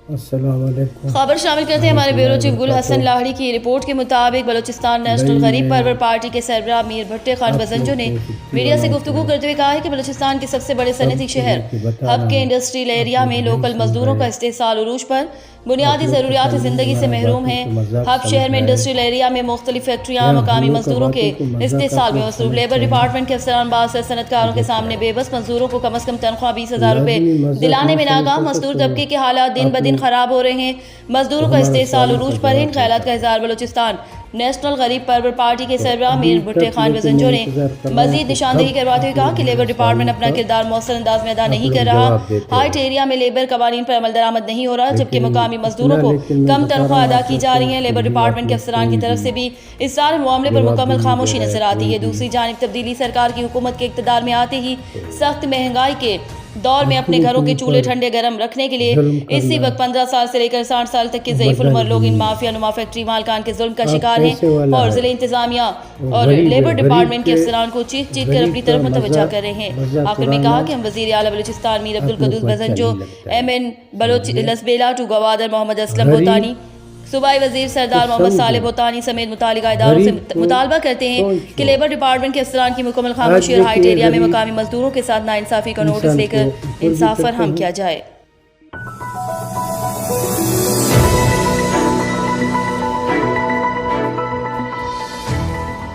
السلام علیکم۔ خبر شامل کرتے ہیں ہمارے بیورو چیف گل حسن لاہڑی کی رپورٹ کے مطابق بلوچستان نیشنل غریب پرور پارٹی کے سربراہ میر بھٹے خان بزنجو نے میڈیا سے گفتگو کرتے ہوئے کہا ہے کہ بلوچستان کے سب سے بڑے صنعتی شہر ہب کے انڈسٹریل ایریا میں لوکل مزدوروں کا استحصال عروج پر، بنیادی ضروریات زندگی سے محروم ہیں۔ ہب شہر میں انڈسٹریل ایریا میں مختلف فیکٹریاں مقامی مزدوروں کے استحصال میں مصروف۔ لیبر ڈپارٹمنٹ کے افسران بعض صنعتکاروں کے سامنے بے بس مزدوروں کو کم از کم تنخواہ 20,000 روپے دلانے میں ناکام۔ مزدور طبقے کے حالات دن بدن خراب ہو رہے ہیں۔ مزدوروں کا استحصال عروج پر ہے۔ ان خیالات کا اظہار بلوچستان نیشنل غریب پرور پارٹی کے سربراہ میر بھٹے خان بزنجو نے مزید نشاندہی کرواتے ہوئے کہا کہ لیبر ڈپارٹمنٹ اپنا کردار مؤثر انداز میں ادا نہیں کر رہا۔ ہائٹ ایریا میں لیبر قوانین پر عمل درآمد نہیں ہو رہا، جبکہ مقامی مزدوروں کو کم تنخواہ ادا کی جا رہی ہیں۔ لیبر ڈپارٹمنٹ کے افسران کی طرف سے بھی اس سارے معاملے پر مکمل خاموشی نظر آتی ہے۔ دوسری جانب تبدیلی سرکار کی حکومت کے اقتدار میں آتے ہی سخت مہنگائی کے دور میں اپنے گھروں کے چولہے ٹھنڈے گرم رکھنے کے لیے اسی وقت 15 سال سے لے کر 60 سال تک کے ضعیف العمر لوگ ان مافیا نما فیکٹری مالکان کے ظلم کا شکار ہیں اور ضلع انتظامیہ اور لیبر ڈپارٹمنٹ کے افسران کو چیخ چیخ کر اپنی طرف متوجہ کر رہے ہیں۔ آخر میں کہا کہ ہم وزیر اعلیٰ بلوچستان میر عبدالقدوس بزنجو، MN بلوچ لسبیلا ٹو گوادر محمد اسلم بوتانی، صوبائی وزیر سردار محمد صالح بوتانی سمیت متعلقہ اداروں سے مطالبہ کرتے ہیں کہ لیبر ڈپارٹمنٹ کے افسران کی مکمل خاموشی اور ہائٹ ایریا میں مقامی مزدوروں کے ساتھ ناانصافی کا نوٹس لے کر انصاف فراہم کیا جائے۔